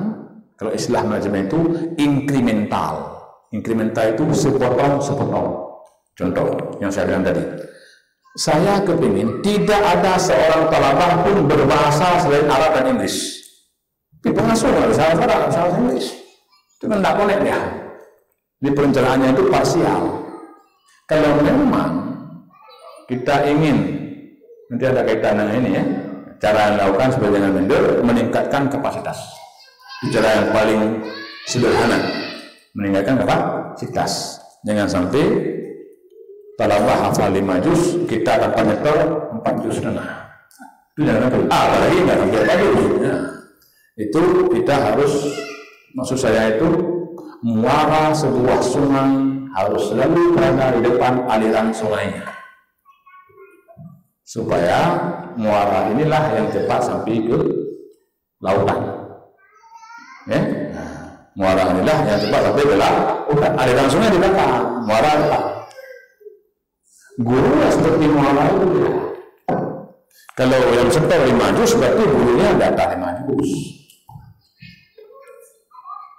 Kalau istilah manajemen itu inkremental. Inkremental itu sepotong-sepotong. Contoh yang saya bilang tadi. Saya kepingin tidak ada seorang talabah pun berbahasa selain Arab dan Inggris. Tapi pengasuh nggak bisa Arab, bisa Inggris. Itu kan tidak connect ya. Di perencanaannya itu parsial. Kalau memang kita ingin, nanti ada kaitan dengan ini ya, cara yang dilakukan sebagai dengan vendor meningkatkan kapasitas. Itu cara yang paling sederhana, meningkatkan kapasitas. Jangan sampai talabah hafal 5 juz, kita dapat nyetor 4 juz setengah. Itu jangan sampai. Apalagi nggak sampai 4 juz. Ya. Itu kita harus, maksud saya itu muara sebuah sungai harus selalu berada di depan aliran sungainya, supaya muara inilah yang cepat sampai ke lautan. Ya? Muara inilah yang cepat sampai ke lautan. Aliran sungai di belakang, muara depan. Guru seperti muara itu ya. Kalau yang setor 5 juz berarti gurunya data 5 juz.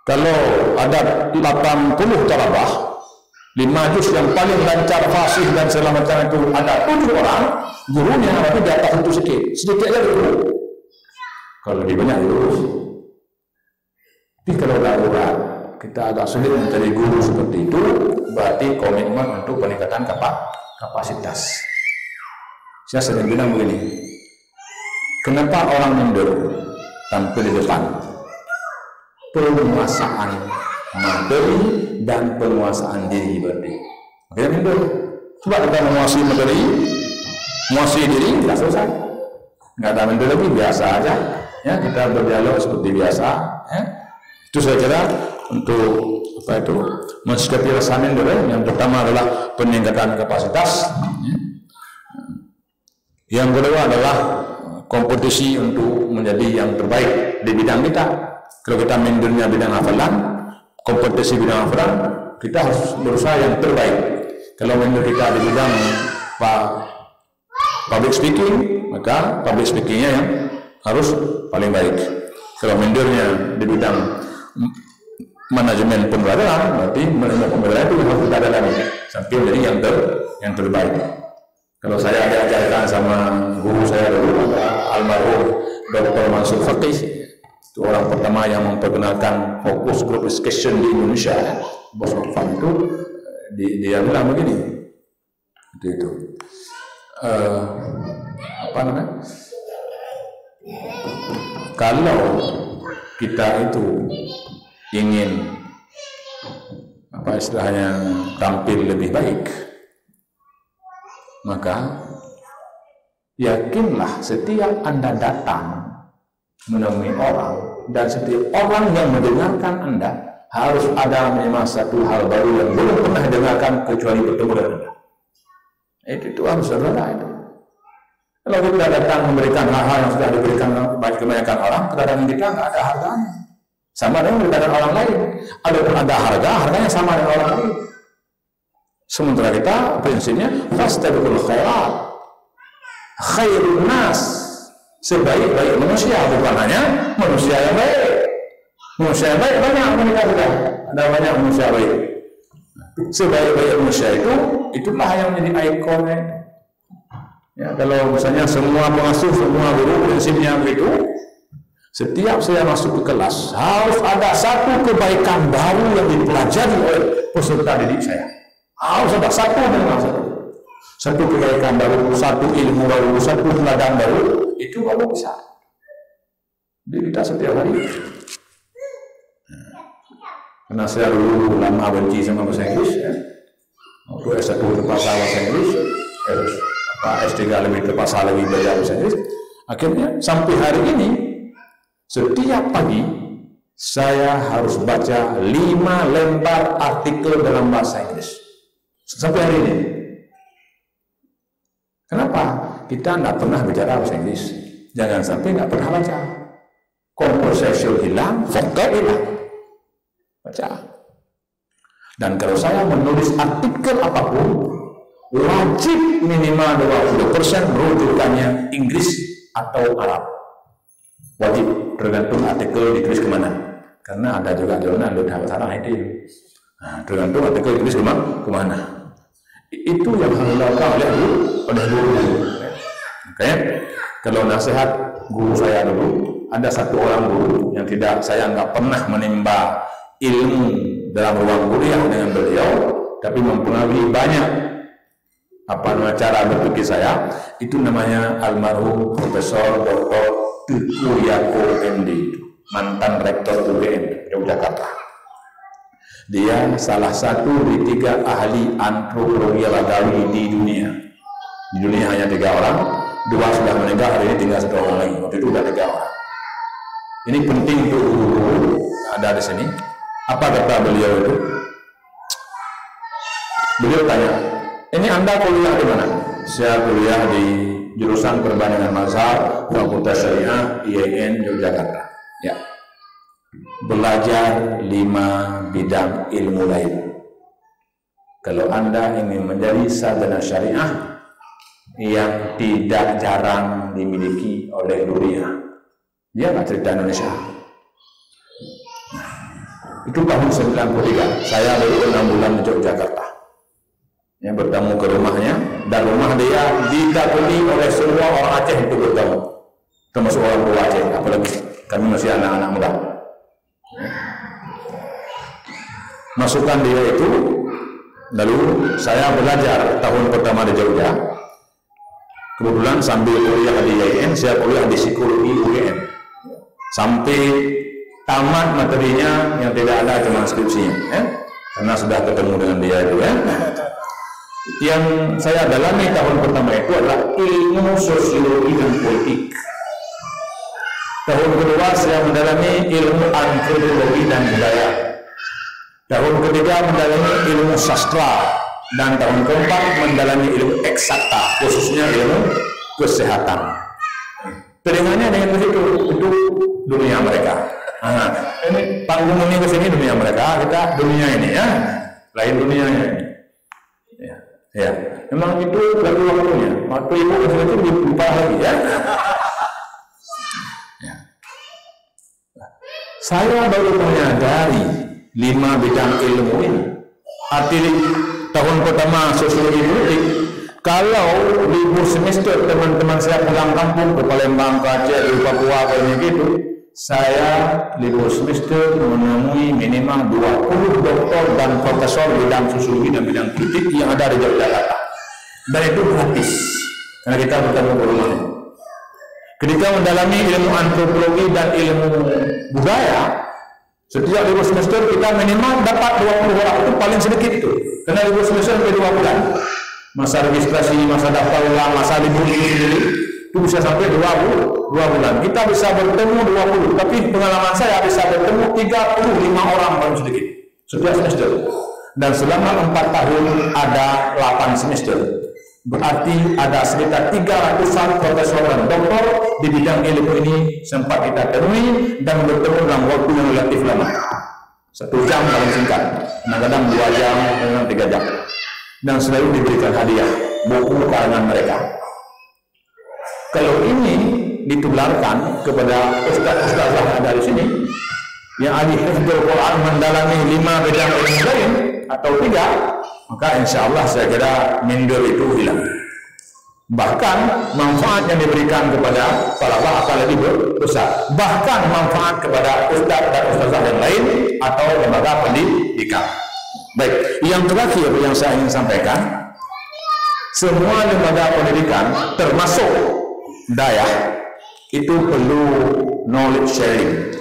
Kalau ada 80 talabah, 5 juz yang paling lancar, fasih dan segala macam itu ada 7 orang, gurunya berarti di atas itu sedikit aja guru. Kalau di banyak lurus. Tapi kalau darurat kita agak sulit mencari guru seperti itu, berarti komitmen untuk peningkatan kapasitas. Saya sering bilang begini, kenapa orang mundur tampil di depan? Penguasaan materi dan penguasaan diri berarti. Oke, mundur. Coba kita menguasai materi, menguasai diri, tidak selesai. Nggak ada mundur lagi, biasa aja. Ya, kita berdialog seperti biasa. Ya. Itu saya kira untuk apa itu mensikapi rasa mundur. Yang pertama adalah peningkatan kapasitas. Ya. Yang kedua adalah kompetisi untuk menjadi yang terbaik di bidang kita. Kalau kita mundurnya bidang hafalan, kompetisi bidang hafalan, kita harus berusaha yang terbaik. Kalau mundur kita di bidang public speaking, maka public speakingnya yang harus paling baik. Kalau mundurnya di bidang manajemen pembelajaran, berarti manajemen pembelajaran itu harus kita dalami sampai menjadi yang terbaik. Kalau saya diajarkan sama guru saya dulu, almarhum Dr. Mansur Faqih, itu orang pertama yang memperkenalkan fokus group discussion di Indonesia, bos Nofan itu, dia bilang begini, itu apa namanya? Kalau kita itu ingin apa istilahnya tampil lebih baik, maka yakinlah setiap Anda datang menemui orang dan setiap orang yang mendengarkan Anda harus ada memang satu hal baru yang belum pernah dengarkan kecuali bertemu dengan Anda. Itu harus saudara itu. Kalau kita datang memberikan hal-hal yang sudah diberikan kebanyakan orang, kedatangan kita nggak ada harganya. Sama dengan kedatangan orang lain. Adapun ada harga, harganya sama dengan orang lain. Sementara kita prinsipnya fastabiqul khairat. Khairun nas, sebaik-baik manusia, bukan hanya manusia yang baik. Manusia yang baik banyak kita sudah. Ada banyak manusia baik. Sebaik-baik manusia itulah yang menjadi ikonnya. Ya, kalau misalnya semua pengasuh, semua guru prinsipnya begitu, setiap saya masuk ke kelas harus ada satu kebaikan baru yang dipelajari oleh peserta didik saya. Harus ada satu dengan satu kebaikan baru, satu ilmu baru, satu teladan baru, itu baru bisa. Jadi kita setiap hari. Karena saya dulu lama benci sama bahasa Inggris, ya. Waktu S1 terpaksa bahasa Inggris, S3 lebih terpaksa lebih belajar bahasa Inggris. Akhirnya sampai hari ini, setiap pagi saya harus baca 5 lembar artikel dalam bahasa Inggris. Sampai hari ini. Kenapa? Kita tidak pernah bicara bahasa Inggris. Jangan sampai tidak pernah baca. Conversation hilang, vocab hilang. Baca. Dan kalau saya menulis artikel apapun, wajib minimal 20% merujukannya Inggris atau Arab. Wajib, tergantung artikel ditulis kemana. Karena ada juga jurnal di bahasa Arab itu. Nah, tergantung artikel ditulis kemana. Itu yang harus dilakukan oleh guru. Makanya kalau nasihat guru saya dulu, ada satu orang guru yang saya nggak pernah menimba ilmu dalam ruang kuliah dengan beliau, tapi mempengaruhi banyak cara berpikir saya. Itu namanya almarhum Profesor Dr. Teguh Yako MD, mantan rektor UGM Yogyakarta. Dia salah satu dari 3 ahli antropologi Badawi di dunia. Di dunia hanya 3 orang, 2 sudah meninggal, hari ini tinggal 1 orang lagi. Waktu itu sudah 3 orang. Ini penting untuk guru-guru ada di sini. Apa kata beliau itu? Beliau tanya, ini Anda kuliah di mana? Saya kuliah di jurusan Perbandingan Mazhab, Fakultas Syariah, IAIN Yogyakarta. Ya. Belajar 5 bidang ilmu lain. Kalau Anda ingin menjadi sarjana syariah yang tidak jarang dimiliki oleh dunia, dia nggak cerita Indonesia. Itu tahun 93. Saya baru 6 bulan di Yogyakarta. Yang bertemu ke rumahnya, dan rumah dia didapati oleh semua orang Aceh itu bertemu, termasuk orang tua Aceh. Apalagi kami masih anak-anak muda. Masukan dia itu, lalu saya belajar tahun pertama di Jogja. Kebetulan sambil kuliah di IAIN, saya kuliah di psikologi UGM. Sampai tamat materinya yang tidak ada cuma skripsinya, karena sudah ketemu dengan dia itu ya. Yang saya dalami tahun pertama itu adalah ilmu sosiologi dan politik. Tahun kedua saya mendalami ilmu antropologi dan budaya. Tahun ketiga mendalami ilmu sastra, dan tahun keempat mendalami ilmu eksakta, khususnya ilmu kesehatan. Terimanya dengan begitu, itu dunia mereka. Nah, ini panggung ini ke sini dunia mereka, kita dunia ini ya, lain dunianya. Ya, memang itu lagi waktunya. Waktu ibu ke sini itu lupa lagi ya. Saya baru menyadari 5 bidang ilmu ini. Arti tahun pertama sosiologi politik, kalau libur semester teman-teman saya pulang kampung ke Palembang, ke Aceh, ke Papua, kayak gitu, saya libur semester menemui minimal 20 doktor dan profesor bidang sosiologi dan bidang politik yang ada di Yogyakarta. Dan itu gratis, karena kita bertemu ke rumahnya. Ketika mendalami ilmu antropologi dan ilmu budaya, setiap libur semester kita minimal dapat 20 orang, itu paling sedikit itu. Karena libur semester sampai 2 bulan. Masa registrasi, masa daftar ulang, masa libur sendiri, itu bisa sampai 2 bulan. Kita bisa bertemu 20, tapi pengalaman saya bisa bertemu 35 orang paling sedikit setiap semester. Dan selama 4 tahun ada 8 semester. Berarti ada sekitar 300-an profesor dan doktor di bidang ilmu ini sempat kita temui dan bertemu dalam waktu yang relatif lama. 1 jam paling singkat, kadang-kadang 2 jam, kadang 3 jam. Dan selalu diberikan hadiah buku karangan mereka. Kalau ini ditularkan kepada ustaz-ustaz yang ada di sini, yang ahli hifdzul Quran mendalami 5 bidang ilmu lain atau 3, maka insya Allah saya kira minder itu hilang. Bahkan manfaat yang diberikan kepada para ulama akan lebih besar. Bahkan manfaat kepada ustaz dan ustazah yang lain atau lembaga pendidikan. Baik, yang terakhir yang saya ingin sampaikan, semua lembaga pendidikan termasuk daya itu perlu knowledge sharing,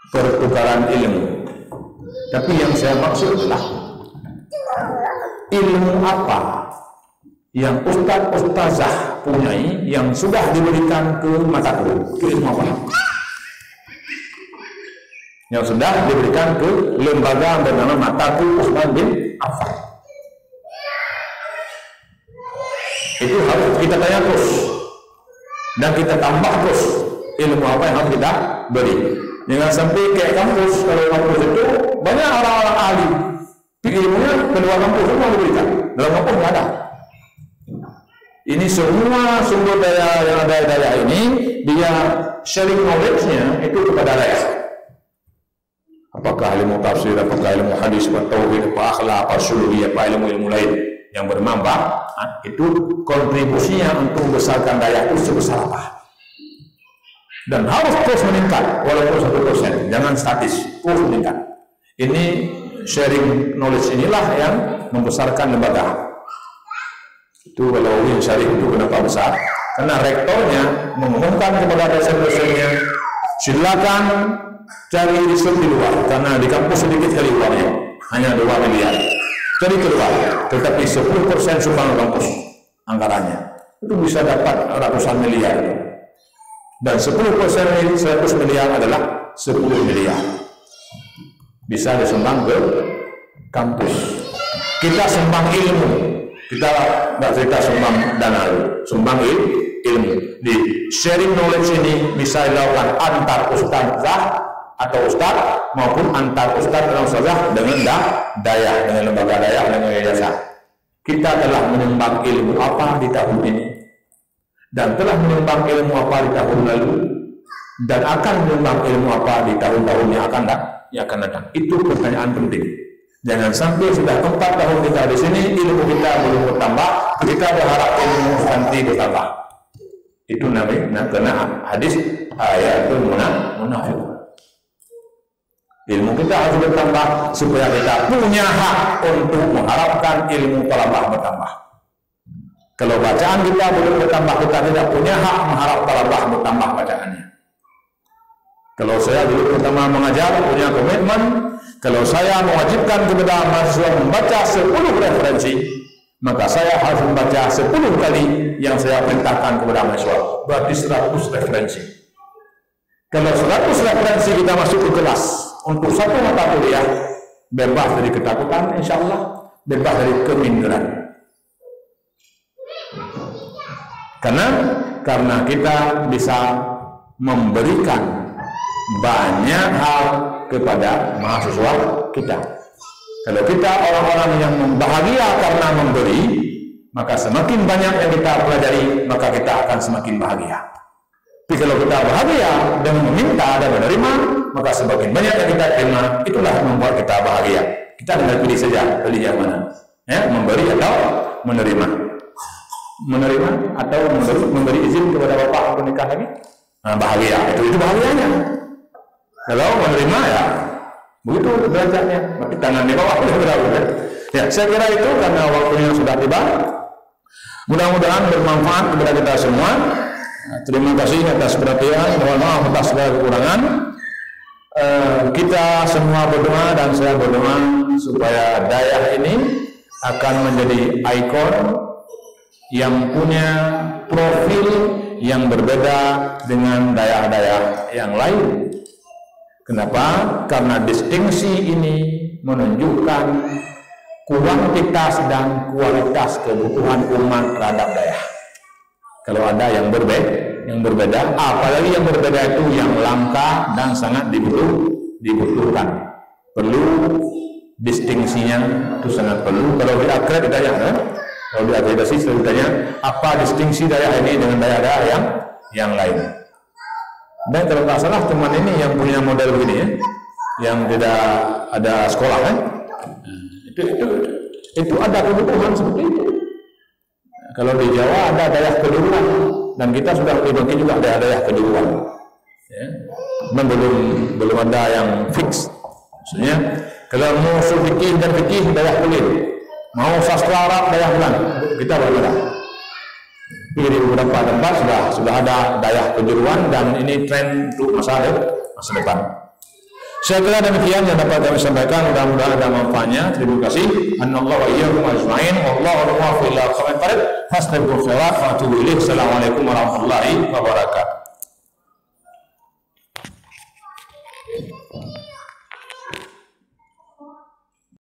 pertukaran ilmu. Tapi yang saya maksud adalah ilmu apa yang ustaz-ustazah punyai yang sudah diberikan ke mataku, itu ilmu apa? Yang sudah diberikan ke lembaga bernama Mataku Utsman bin Affan. Itu harus kita tanya terus dan kita tambah terus ilmu apa yang harus kita beri. Jangan sampai kayak kampus, kalau kampus itu banyak orang-orang ahli, ilmunya keluar kampus semua diberikan, dalam kampus nggak ada. Ini semua sumber daya yang ada daya ini, dia sharing knowledge-nya itu kepada rakyat. Apakah ilmu tafsir, apakah ilmu hadis, apa tauhid, apa akhlak, apa suluhi, apa ilmu-ilmu lain yang bermanfaat, itu kontribusinya untuk membesarkan daya itu sebesar apa? Dan harus terus meningkat walaupun 1%. jangan statis, terus meningkat. Ini sharing knowledge inilah yang membesarkan lembaga. Itu kalau Win Syarif itu kenapa besar? Karena rektornya mengumumkan kepada dosen-dosennya, silakan cari riset di luar, karena di kampus sedikit kali uangnya, hanya 2 miliar. Cari keluar, tetapi 10% sumbang kampus anggarannya, itu bisa dapat ratusan miliar. Dan 10% 100 miliar adalah 10 miliar. Bisa disumbang ke kampus. Kita sumbang ilmu. Kita nggak cerita sumbang dana, sumbang ilmu. Di sharing knowledge ini bisa dilakukan antar ustadzah atau ustadz maupun antar ustadz dan ustadzah dengan daya, dengan lembaga daya, dengan yayasan. Kita telah menyumbang ilmu apa di tahun ini, dan telah menyumbang ilmu apa di tahun lalu, dan akan menyumbang ilmu apa di tahun-tahun yang akan datang. Itu pertanyaan penting. Jangan sampai sudah 4 tahun kita di sini, ilmu kita belum bertambah, kita berharap ilmu nanti bertambah. Itu namanya kena hadis ayatul munafik. Ilmu kita harus bertambah supaya kita punya hak untuk mengharapkan ilmu bertambah. Kalau bacaan kita belum bertambah, kita tidak punya hak mengharap bertambah bacaannya. Kalau saya dulu pertama mengajar, punya komitmen. Kalau saya mewajibkan kepada mahasiswa membaca 10 referensi, maka saya harus membaca 10 kali yang saya perintahkan kepada mahasiswa. Berarti 100 referensi. Kalau 100 referensi kita masuk ke kelas untuk satu mata kuliah, bebas dari ketakutan, insya Allah, bebas dari keminderan. Karena kita bisa memberikan banyak hal kepada mahasiswa kita. Kalau kita orang-orang yang bahagia karena memberi, maka semakin banyak yang kita pelajari, maka kita akan semakin bahagia. Tapi kalau kita bahagia dengan meminta dan menerima, maka semakin banyak yang kita terima, itulah yang membuat kita bahagia. Kita tinggal pilih saja, pilih yang mana, ya, memberi atau menerima. Menerima atau memberi izin kepada bapak untuk nikah lagi, nah, bahagia. Itu bahagianya. Kalau menerima, ya begitu derajatnya, tapi tangan di bawah boleh berapa. Ya, saya kira itu karena waktunya sudah tiba. Mudah-mudahan bermanfaat kepada kita semua. Terima kasih atas perhatian, mohon maaf atas segala kekurangan. Kita semua berdoa dan saya berdoa supaya daerah ini akan menjadi ikon yang punya profil yang berbeda dengan daerah-daerah yang lain. Kenapa? Karena distingsi ini menunjukkan kuantitas dan kualitas kebutuhan umat terhadap daerah. Kalau ada yang berbeda, apalagi yang berbeda itu yang langka dan sangat dibutuhkan. Perlu distingsinya, itu sangat perlu. Kalau di akred ditanya, kalau di akreditasi selalu ditanya, apa distingsi daerah ini dengan daerah-daerah yang lain. Dan kalau tak salah teman ini yang punya model begini ya, yang tidak ada sekolah kan, itu ada kebutuhan seperti itu. Kalau di Jawa ada daerah kejuruan, dan kita sudah dibagi juga daerah kejuruan. Ya. Belum ada yang fix. Maksudnya kalau mau fikih dan fikih daerah kulit, mau sastra Arab daerah bulan, kita berbeda. Di beberapa tempat sudah ada daya kejuruan dan ini tren untuk masa depan. Saya kira demikian yang dapat kami sampaikan, mudah-mudahan ada manfaatnya. Terima kasih. Anallahu wa iyyakum ajma'in. Wallahu muwaffiq ila aqwamit thoriq. Fastabiqul khairat wa atubu ilaih. Assalamualaikum warahmatullahi wabarakatuh.